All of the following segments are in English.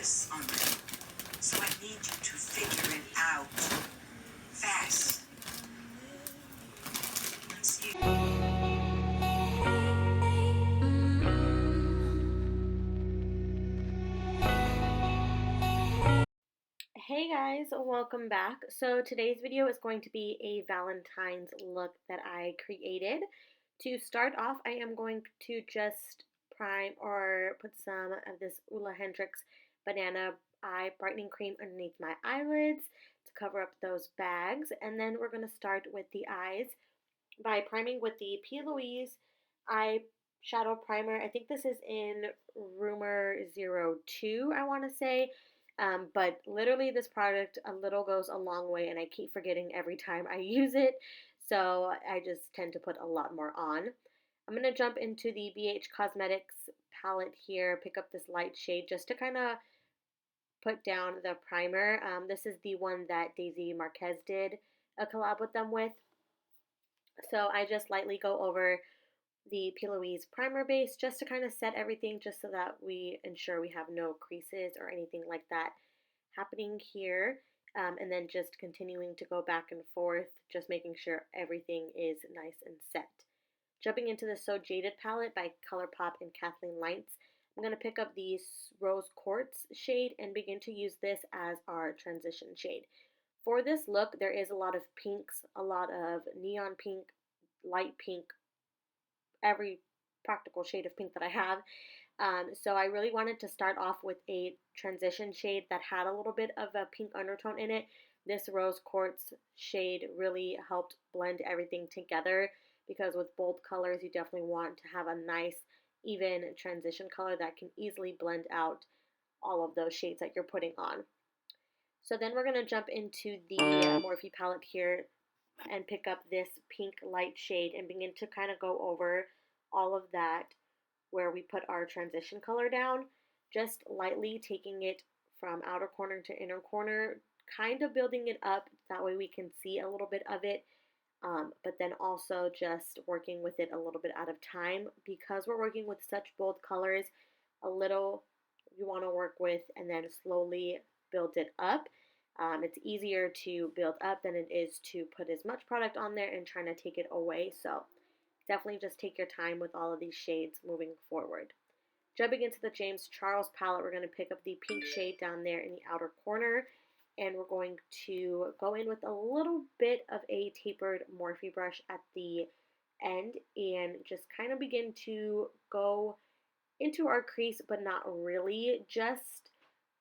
focus on it. So I need you to figure it out. Fast. Once you... Hey guys, welcome back. So today's video is going to be a Valentine's look that I created. To start off, I am going to just prime or put some of this Henriksen Banana Eye Brightening Cream underneath my eyelids to cover up those bags. And then we're going to start with the eyes by priming with the Louise Eye Shadow Primer. I think this is in Rumor 02, I want to say. But literally this product, a little goes a long way, and I keep forgetting every time I use it. So I just tend to put a lot more on. I'm going to jump into the BH Cosmetics palette here, pick up this light shade just to kind of put down the primer. This is the one that Daisy Marquez did a collab with them with. So I just lightly go over the P. Louise primer base just to kind of set everything, just so that we ensure we have no creases or anything like that happening here. And then just continuing to go back and forth, just making sure everything is nice and set. Jumping into the So Jaded palette by Colourpop and Kathleen Lights, I'm going to pick up the Rose Quartz shade and begin to use this as our transition shade. For this look, there is a lot of pinks, a lot of neon pink, light pink, every practical shade of pink that I have. So I really wanted to start off with a transition shade that had a little bit of a pink undertone in it. This Rose Quartz shade really helped blend everything together, because with bold colors you definitely want to have a nice even transition color that can easily blend out all of those shades that you're putting on. So then we're going to jump into the Morphe palette here and pick up this pink light shade and begin to kind of go over all of that where we put our transition color down, just lightly taking it from outer corner to inner corner, kind of building it up, that way we can see a little bit of it, but then also just working with it a little bit at a time, because we're working with such bold colors. A little you want to work with and then slowly build it up. It's easier to build up than it is to put as much product on there and trying to take it away. So definitely just take your time with all of these shades moving forward. Jumping into the James Charles palette, we're going to pick up the pink shade down there in the outer corner, and we're going to go in with a little bit of a tapered Morphe brush at the end and just kind of begin to go into our crease, but not really, just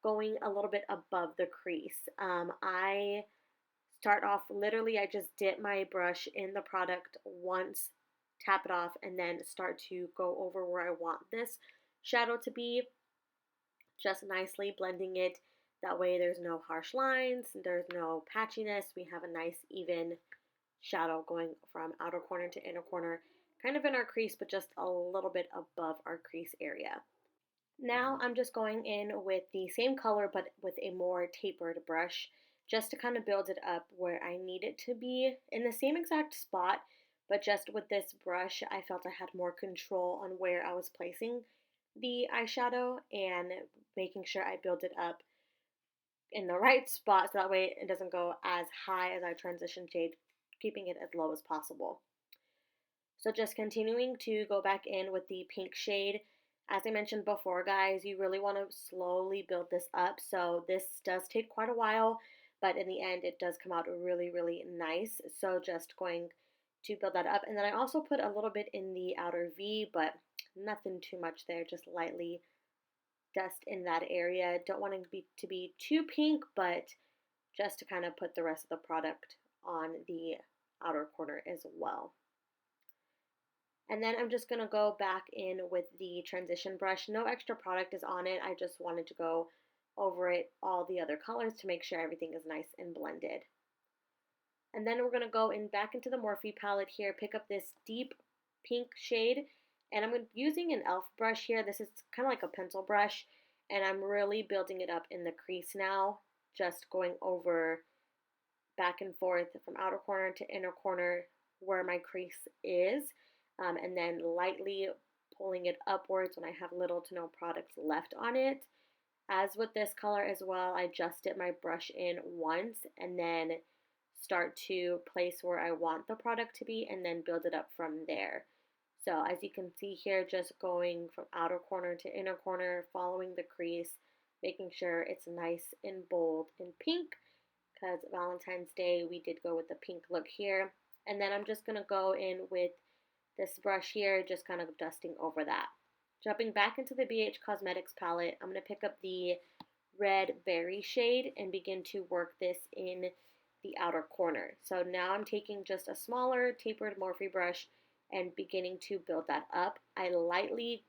going a little bit above the crease. I start off, literally I just dip my brush in the product once, tap it off, and then start to go over where I want this shadow to be, just nicely blending it. That way there's no harsh lines, there's no patchiness. We have a nice even shadow going from outer corner to inner corner, kind of in our crease, but just a little bit above our crease area. Now I'm just going in with the same color but with a more tapered brush, just to kind of build it up where I need it to be in the same exact spot, but just with this brush I felt I had more control on where I was placing the eyeshadow and making sure I build it up in the right spot, so that way it doesn't go as high as our transition shade, keeping it as low as possible. So just continuing to go back in with the pink shade. As I mentioned before, guys, you really want to slowly build this up. So this does take quite a while, but in the end, it does come out really, really nice. So just going to build that up. And then I also put a little bit in the outer V, but nothing too much there, just lightly dust in that area. Don't want it to be too pink, but just to kind of put the rest of the product on the outer corner as well. And then I'm just going to go back in with the transition brush. No extra product is on it. I just wanted to go over it, all the other colors, to make sure everything is nice and blended. And then we're going to go in back into the Morphe palette here, pick up this deep pink shade. And I'm using an e.l.f. brush here. This is kind of like a pencil brush. And I'm really building it up in the crease now, just going over back and forth from outer corner to inner corner where my crease is. And then lightly pulling it upwards when I have little to no products left on it. As with this color as well, I just dip my brush in once and then start to place where I want the product to be and then build it up from there. So as you can see here, just going from outer corner to inner corner, following the crease, making sure it's nice and bold and pink, because Valentine's Day we did go with the pink look here. And then I'm just going to go in with this brush here, just kind of dusting over that. Jumping back into the BH Cosmetics palette, I'm going to pick up the red berry shade and begin to work this in the outer corner. So now I'm taking just a smaller tapered Morphe brush and beginning to build that up. I lightly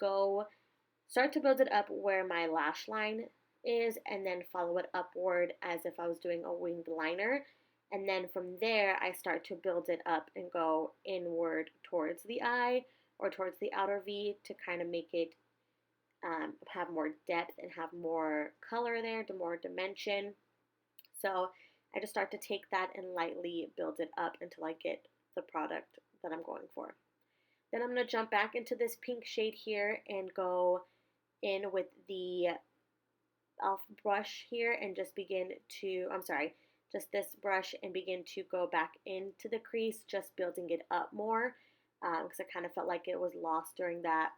start to build it up where my lash line is and then follow it upward as if I was doing a winged liner. And then from there, I start to build it up and go inward towards the eye or towards the outer V to kind of make it have more depth and have more color there, more dimension. So I just start to take that and lightly build it up until I get the product that I'm going for. Then I'm going to jump back into this pink shade here and go in with the e.l.f. brush here and just begin to, just this brush and begin to go back into the crease, just building it up more because I kind of felt like it was lost during that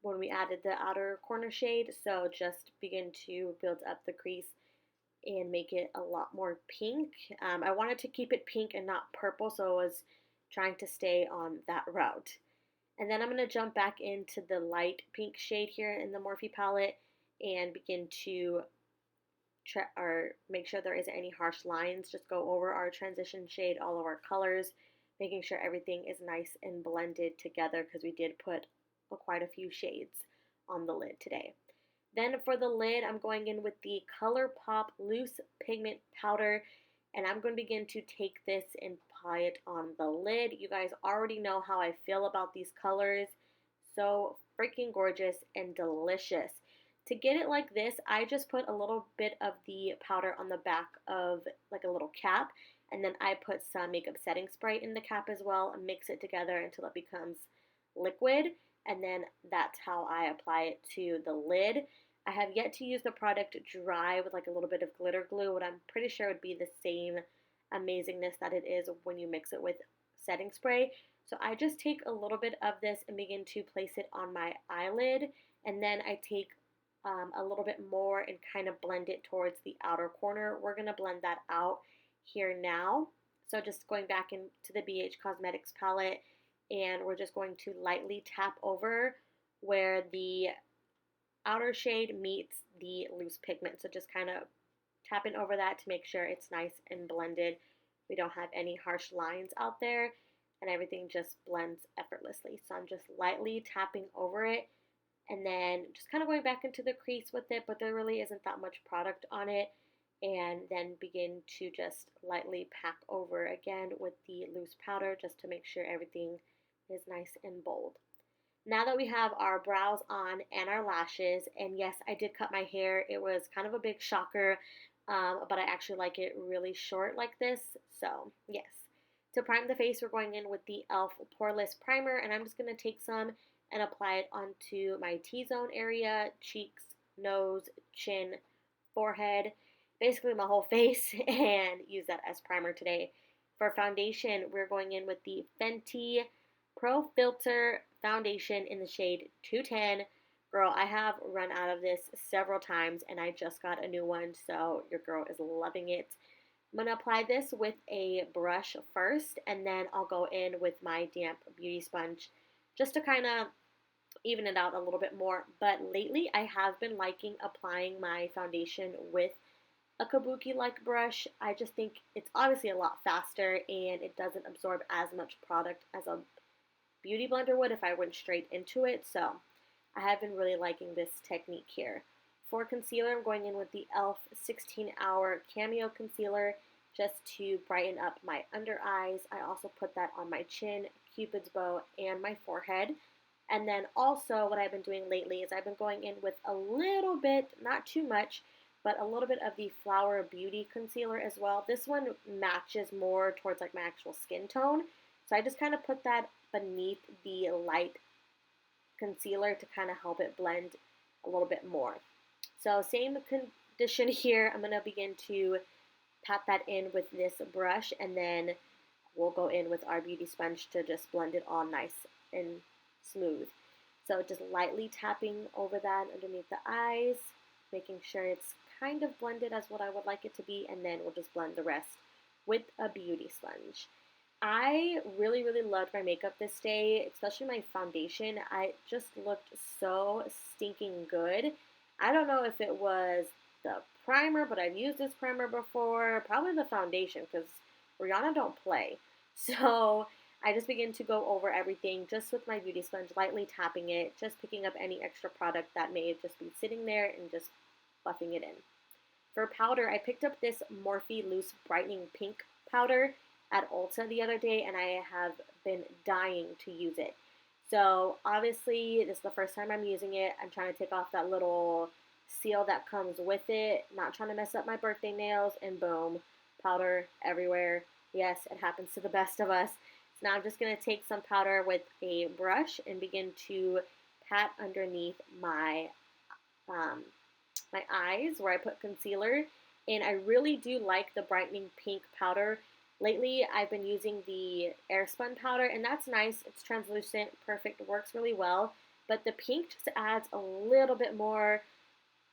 when we added the outer corner shade. So just begin to build up the crease and make it a lot more pink. I wanted to keep it pink and not purple, so I was trying to stay on that route. And then I'm going to jump back into the light pink shade here in the Morphe palette and begin to make sure there isn't any harsh lines. Just go over our transition shade, all of our colors, making sure everything is nice and blended together because we did put quite a few shades on the lid today. Then for the lid, I'm going in with the Colourpop Loose Pigment Powder, and I'm going to begin to take this and apply it on the lid. You guys already know how I feel about these colors. So freaking gorgeous and delicious. To get it like this, I just put a little bit of the powder on the back of like a little cap, and then I put some makeup setting spray in the cap as well and mix it together until it becomes liquid. And then that's how I apply it to the lid. I have yet to use the product dry with like a little bit of glitter glue, but I'm pretty sure it would be the same amazingness that it is when you mix it with setting spray. So I just take a little bit of this and begin to place it on my eyelid, and then I take a little bit more and kind of blend it towards the outer corner. We're going to blend that out here now. So just going back into the BH Cosmetics palette, and we're just going to lightly tap over where the outer shade meets the loose pigment. So just kind of tapping over that to make sure it's nice and blended. We don't have any harsh lines out there, and everything just blends effortlessly. So I'm just lightly tapping over it and then just kind of going back into the crease with it, but there really isn't that much product on it. And then begin to just lightly pack over again with the loose powder just to make sure everything is nice and bold. Now that we have our brows on and our lashes, and yes, I did cut my hair. It was kind of a big shocker, but I actually like it really short like this. So yes. To prime the face, we're going in with the e.l.f. Poreless Primer, and I'm just going to take some and apply it onto my T-zone area, cheeks, nose, chin, forehead, basically my whole face, and use that as primer today. For foundation, we're going in with the Fenty Pro Filter Foundation in the shade 210. Girl, I have run out of this several times, and I just got a new one, so your girl is loving it. I'm going to apply this with a brush first, and then I'll go in with my damp beauty sponge just to kind of even it out a little bit more. But lately, I have been liking applying my foundation with a kabuki-like brush. I just think it's obviously a lot faster, and it doesn't absorb as much product as a beauty blender would if I went straight into it. So I have been really liking this technique here. For concealer, I'm going in with the e.l.f. 16-Hour Cameo Concealer just to brighten up my under eyes. I also put that on my chin, cupid's bow, and my forehead. And then also what I've been doing lately is I've been going in with a little bit, not too much, but a little bit of the Flower Beauty Concealer as well. This one matches more towards like my actual skin tone. So I just kind of put that beneath the light concealer to kind of help it blend a little bit more. So same condition here. I'm going to begin to pat that in with this brush, and then we'll go in with our beauty sponge to just blend it all nice and smooth. So just lightly tapping over that underneath the eyes, making sure it's kind of blended as what I would like it to be, and then we'll just blend the rest with a beauty sponge. I really, really loved my makeup this day, especially my foundation. I just looked so stinking good. I don't know if it was the primer, but I've used this primer before. Probably the foundation, because Rihanna don't play. So I just begin to go over everything just with my beauty sponge, lightly tapping it, just picking up any extra product that may just be sitting there and just buffing it in. For powder, I picked up this Morphe Loose Brightening Pink powder at Ulta the other day, and I have been dying to use it. So obviously, this is the first time I'm using it. I'm trying to take off that little seal that comes with it, not trying to mess up my birthday nails, and boom, powder everywhere. Yes, it happens to the best of us. So now I'm just going to take some powder with a brush and begin to pat underneath um, my eyes where I put concealer. And I really do like the brightening pink powder. Lately, I've been using the Airspun powder, and that's nice. It's translucent, perfect, works really well. But the pink just adds a little bit more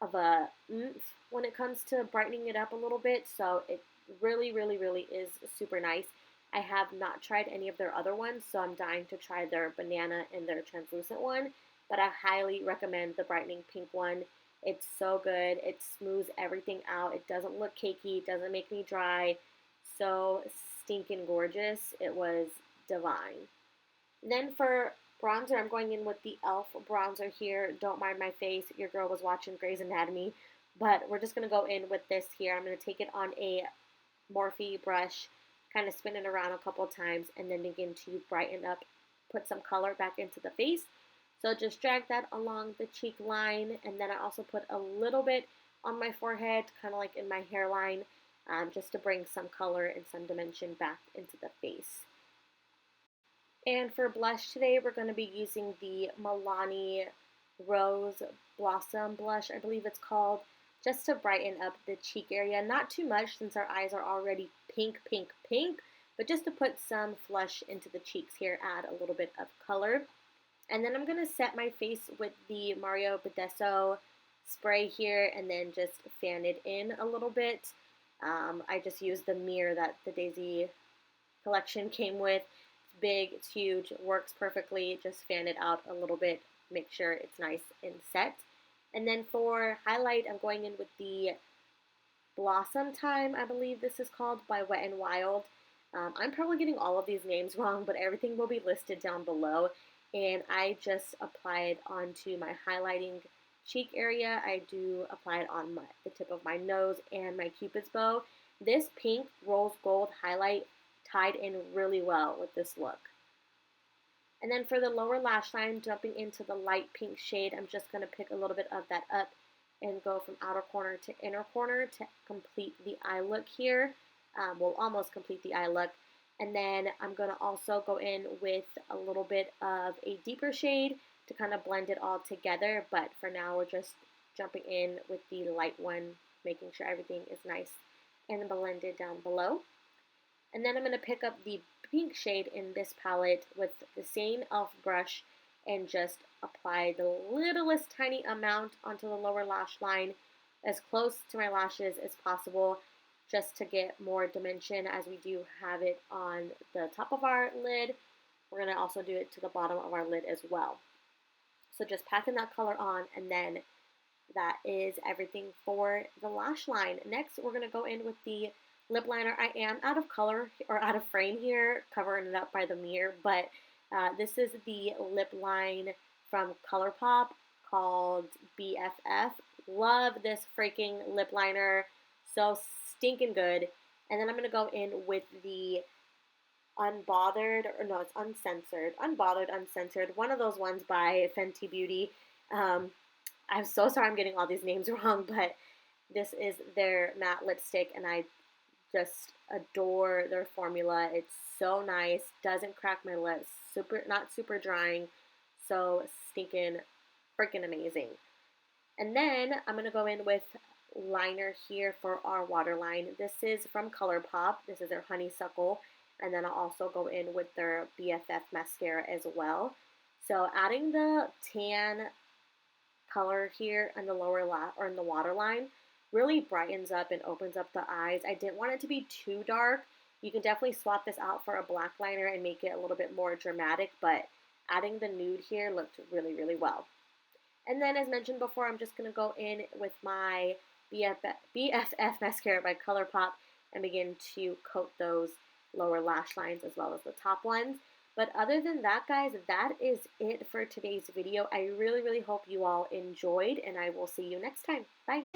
of a oomph when it comes to brightening it up a little bit. So it really, really, really is super nice. I have not tried any of their other ones, so I'm dying to try their banana and their translucent one. But I highly recommend the brightening pink one. It's so good. It smooths everything out. It doesn't look cakey. It doesn't make me dry. So stinking gorgeous. It was divine. And then for bronzer, I'm going in with the e.l.f. bronzer here. Don't mind my face. Your girl was watching Grey's Anatomy. But we're just going to go in with this here. I'm going to take it on a Morphe brush, kind of spin it around a couple times, and then begin to brighten up, put some color back into the face. So just drag that along the cheek line, and then I also put a little bit on my forehead, kind of like in my hairline, just to bring some color and some dimension back into the face. And for blush today, we're going to be using the Milan Rose Blossom Blush, I believe it's called, just to brighten up the cheek area. Not too much since our eyes are already pink, pink, pink, but just to put some flush into the cheeks here, add a little bit of color. And then I'm going to set my face with the Mario Badescu spray here and then just fan it in a little bit. I just used the mirror that the Daisy collection came with. It's big, it's huge, it works perfectly. Just fan it out a little bit, make sure it's nice and set. And then for highlight, I'm going in with the Blossomtime, I believe this is called, by Wet n Wild. I'm probably getting all of these names wrong, but everything will be listed down below. And I just apply it onto my highlighting cheek area. I do apply it on the tip of my nose and my cupid's bow. This pink rose gold highlight tied in really well with this look. And then for the lower lash line, jumping into the light pink shade, I'm just going to pick a little bit of that up and go from outer corner to inner corner to complete the eye look here. We'll almost complete the eye look. And then I'm going to also go in with a little bit of a deeper shade to kind of blend it all together. But for now, we're just jumping in with the light one, making sure everything is nice and blended down below. And then I'm going to pick up the pink shade in this palette with the same e.l.f. brush and just apply the littlest tiny amount onto the lower lash line, as close to my lashes as possible, just to get more dimension as we do have it on the top of our lid. We're going to also do it to the bottom of our lid as well. So just packing that color on, and then that is everything for the lash line. Next, we're going to go in with the lip liner. I am out of color, or out of frame here, covering it up by the mirror, but this is the lip line from Colourpop called BFF. Love this freaking lip liner. So stinking good. And then I'm going to go in with the Unbothered, or no, it's Uncensored. Unbothered, Uncensored. One of those ones by Fenty Beauty. I'm so sorry I'm getting all these names wrong, but this is their matte lipstick, and I just adore their formula. It's so nice. Doesn't crack my lips. Not super drying. So stinking freaking amazing. And then I'm going to go in with liner here for our waterline. This is from Colourpop. This is their Honeysuckle. And then I'll also go in with their BFF mascara as well. So adding the tan color here in the lower or in the waterline really brightens up and opens up the eyes. I didn't want it to be too dark. You can definitely swap this out for a black liner and make it a little bit more dramatic, but adding the nude here looked really, really well. And then as mentioned before, I'm just going to go in with my BFF mascara by Colourpop and begin to coat those lower lash lines as well as the top ones. But other than that, guys, that is it for today's video. I really, really hope you all enjoyed, and I will see you next time. Bye.